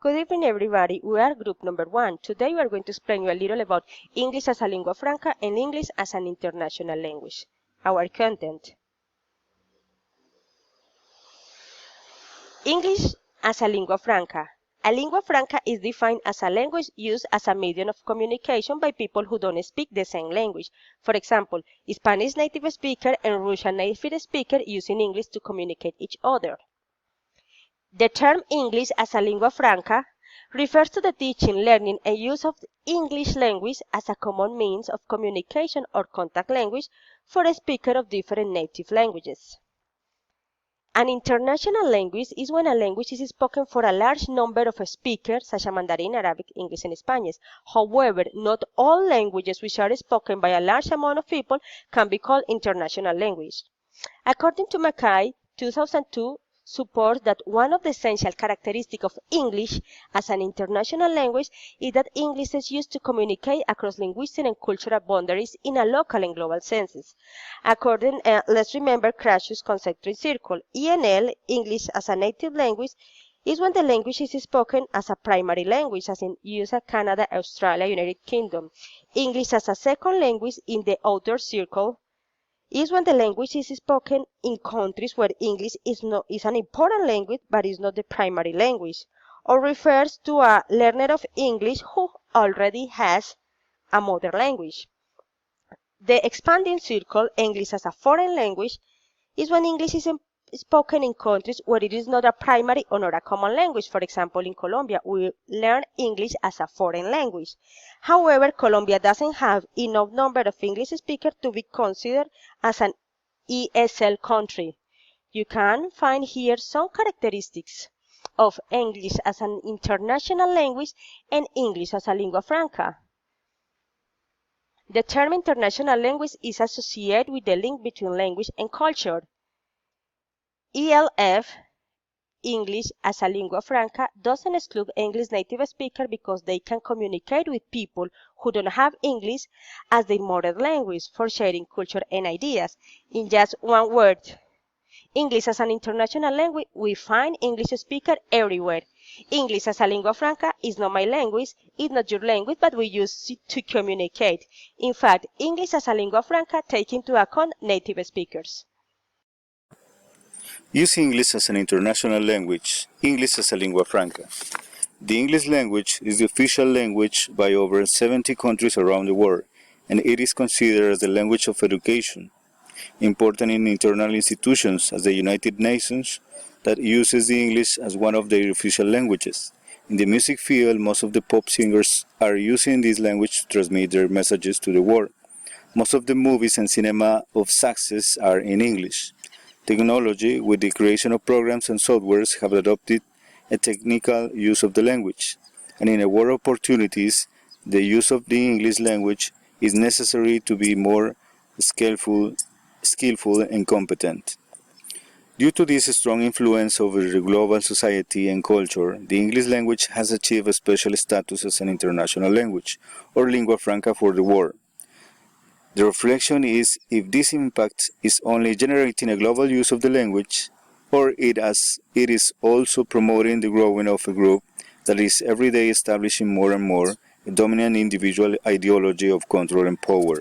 Good evening, everybody. We are group number 1. Today we are going to explain you a little about English as a lingua franca and English as an international language. Our content. English as a lingua franca. A lingua franca is defined as a language used as a medium of communication by people who don't speak the same language. For example, Spanish native speaker and Russian native speaker using English to communicate each other. The term English as a lingua franca refers to the teaching, learning, and use of the English language as a common means of communication or contact language for a speaker of different native languages. An international language is when a language is spoken for a large number of speakers, such as Mandarin, Arabic, English, and Spanish. However, not all languages which are spoken by a large amount of people can be called international language. According to Mackay, 2002, supports that one of the essential characteristics of English as an international language is that English is used to communicate across linguistic and cultural boundaries in a local and global senses. Let's remember Crash's concentric circle. ENL, English as a native language, is when the language is spoken as a primary language, as in USA, Canada, Australia, United Kingdom. English as a second language in the outer circle is when the language is spoken in countries where English is an important language but is not the primary language, or refers to a learner of English who already has a mother language. The expanding circle, English as a foreign language, is when English is spoken in countries where it is not a primary or not a common language. For example, in Colombia, we learn English as a foreign language. However, Colombia doesn't have enough number of English speakers to be considered as an ESL country. You can find here some characteristics of English as an international language and English as a lingua franca. The term international language is associated with the link between language and culture. ELF, English as a lingua franca, doesn't exclude English native speakers because they can communicate with people who don't have English as their mother language for sharing culture and ideas. In just one word, English as an international language, we find English speakers everywhere. English as a lingua franca is not my language, it's not your language, but we use it to communicate. In fact, English as a lingua franca takes into account native speakers. Use English as an international language, English as a lingua franca. The English language is the official language by over 70 countries around the world, and it is considered as the language of education, important in international institutions as the United Nations that uses the English as one of their official languages. In the music field, most of the pop singers are using this language to transmit their messages to the world. Most of the movies and cinema of success are in English. Technology, with the creation of programs and softwares, have adopted a technical use of the language, and in a world of opportunities, the use of the English language is necessary to be more skillful and competent. Due to this strong influence over the global society and culture, the English language has achieved a special status as an international language, or lingua franca for the world. The reflection is if this impact is only generating a global use of the language, or it is also promoting the growing of a group that is every day establishing more and more a dominant individual ideology of control and power.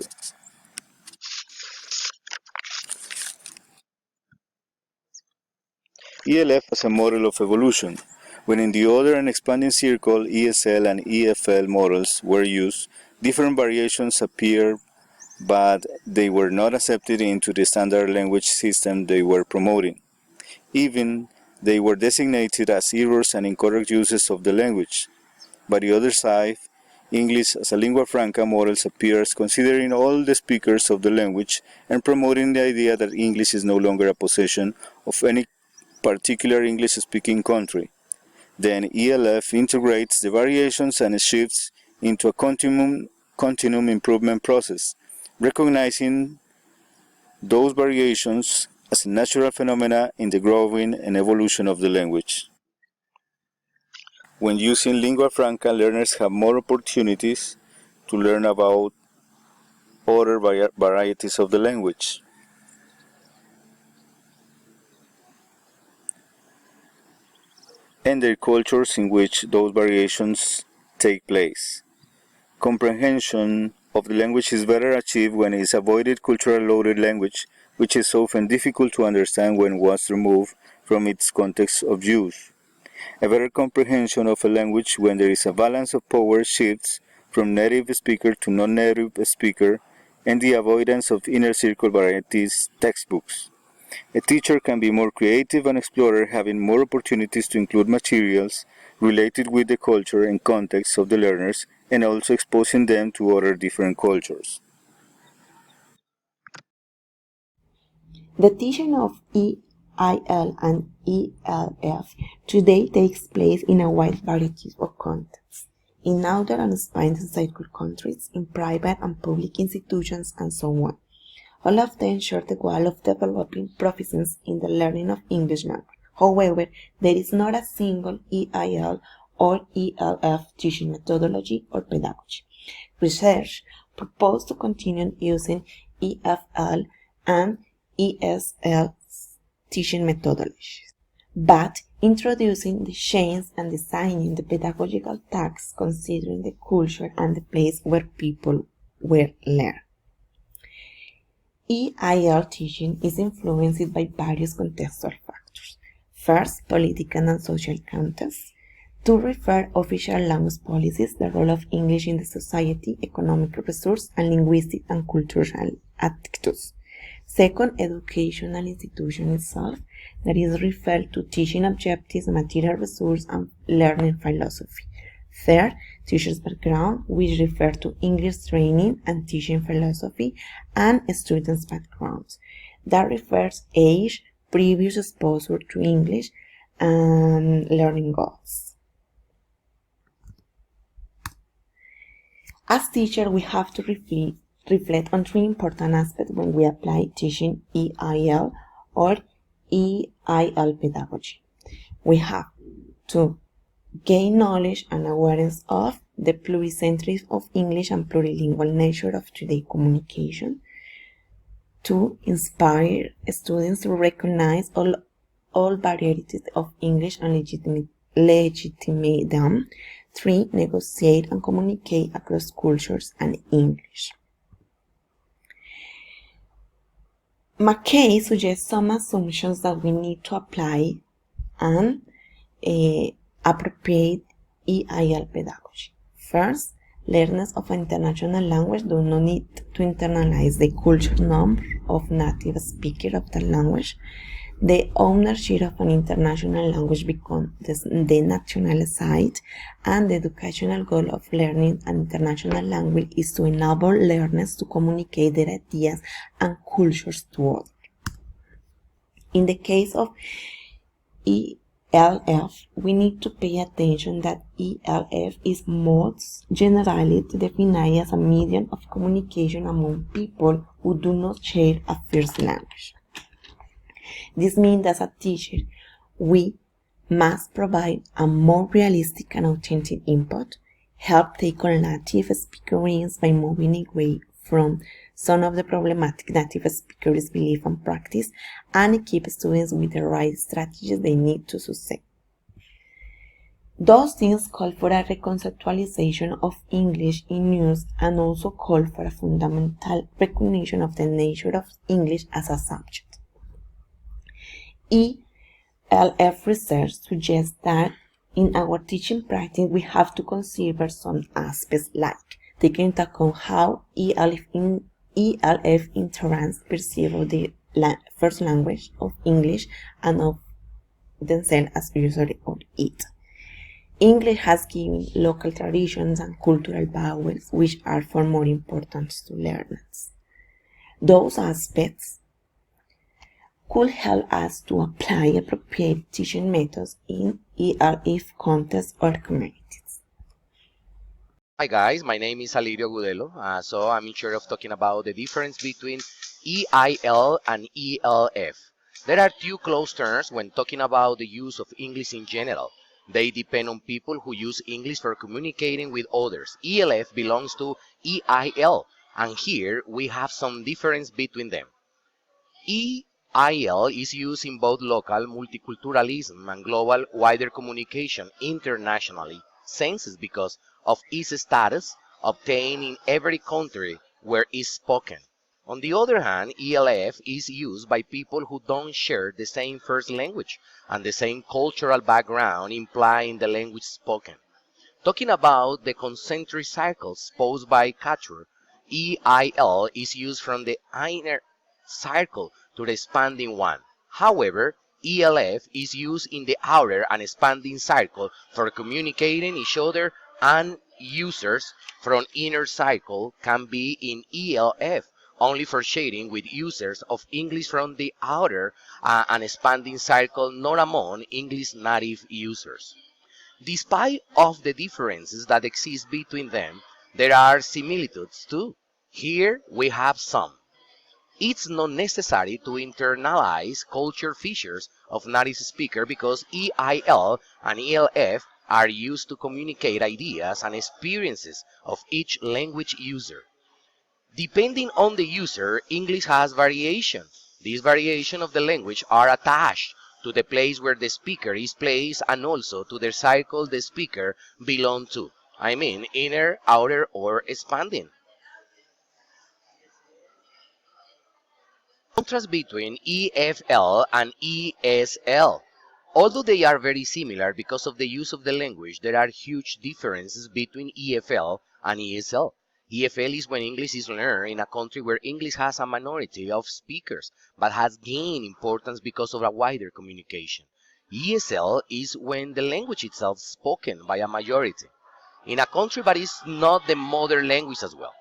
ELF as a model of evolution. When in the other and expanding circle, ESL and EFL models were used, different variations appeared, but they were not accepted into the standard language system they were promoting. Even they were designated as errors and incorrect uses of the language. By the other side, English as a lingua franca models appears considering all the speakers of the language and promoting the idea that English is no longer a possession of any particular English-speaking country. Then ELF integrates the variations and shifts into a continuum improvement process, recognizing those variations as a natural phenomena in the growing and evolution of the language. When using lingua franca, learners have more opportunities to learn about other varieties of the language. and their cultures in which those variations take place. Comprehension of the language is better achieved when it is avoided cultural loaded language, which is often difficult to understand when once removed from its context of use. A better comprehension of a language when there is a balance of power shifts from native speaker to non-native speaker, and the avoidance of inner circle varieties textbooks. A teacher can be more creative and explorer, having more opportunities to include materials related with the culture and context of the learners, and also exposing them to other different cultures. The teaching of EIL and ELF today takes place in a wide variety of contexts, in outdoor and Spanish circle countries, in private and public institutions, and so on. All of them share the goal of developing proficiency in the learning of English language. However, there is not a single EIL or ELF teaching methodology or pedagogy. Research proposed to continue using EFL and ESL teaching methodologies, but introducing the change and designing the pedagogical tasks considering the culture and the place where people will learn. EIL teaching is influenced by various contextual factors. First, political and social contexts. To refer official language policies, the role of English in the society, economic resource, and linguistic and cultural attitudes. Second, educational institution itself, that is referred to teaching objectives, material resource, and learning philosophy. Third, teacher's background, which refer to English training and teaching philosophy, and students' backgrounds. That refers age, previous exposure to English, and learning goals. As teachers, we have to reflect on three important aspects when we apply teaching EIL or EIL pedagogy. We have to gain knowledge and awareness of the pluricentrism of English and plurilingual nature of today's communication. To inspire students to recognize all varieties of English and legitimate them. 3. Negotiate and communicate across cultures and English. McKay suggests some assumptions that we need to apply and appropriate EIL pedagogy. First, learners of an international language do not need to internalize the cultural norm of native speakers of the language. The ownership of an international language becomes the national side, and the educational goal of learning an international language is to enable learners to communicate their ideas and cultures to others. In the case of ELF, we need to pay attention that ELF is most generally defined as a medium of communication among people who do not share a first language. This means that as a teacher, we must provide a more realistic and authentic input, help take on native speakers by moving away from some of the problematic native speakers' belief and practice, and equip students with the right strategies they need to succeed. Those things call for a reconceptualization of English in use and also call for a fundamental recognition of the nature of English as a subject. ELF research suggests that in our teaching practice we have to consider some aspects like taking into account how ELF interns perceive the first language of English and of themselves as users of it. English has given local traditions and cultural values which are far more important to learners. Those aspects could help us to apply appropriate teaching methods in ELF contexts or communities. Hi guys, my name is Alirio Gudelo, so I'm in charge of talking about the difference between EIL and ELF. There are two close terms when talking about the use of English in general. They depend on people who use English for communicating with others. ELF belongs to EIL, and here we have some difference between them. EIL is used in both local multiculturalism and global wider communication internationally senses because of its status obtained in every country where it's spoken. On the other hand, ELF is used by people who don't share the same first language and the same cultural background implied in the language spoken. Talking about the concentric circles posed by Couture, EIL is used from the inner circle to the expanding one. However, ELF is used in the outer and expanding circle for communicating each other, and users from inner circle can be in ELF only for sharing with users of English from the outer and expanding circle, not among English native users. Despite of the differences that exist between them, there are similitudes too. Here we have some. It's not necessary to internalize culture features of native speaker because EIL and ELF are used to communicate ideas and experiences of each language user. Depending on the user, English has variation. These variation of the language are attached to the place where the speaker is placed and also to the circle the speaker belongs to. I mean, inner, outer, or expanding. Contrast between EFL and ESL. Although they are very similar because of the use of the language, there are huge differences between EFL and ESL. EFL is when English is learned in a country where English has a minority of speakers, but has gained importance because of a wider communication. ESL is when the language itself is spoken by a majority in a country, but is not the mother language as well.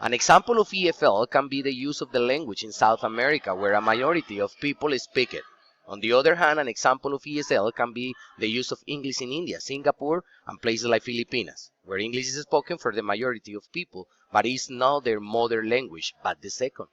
An example of EFL can be the use of the language in South America, where a majority of people speak it. On the other hand, an example of ESL can be the use of English in India, Singapore, and places like Filipinas, where English is spoken for the majority of people, but is not their mother language, but the second.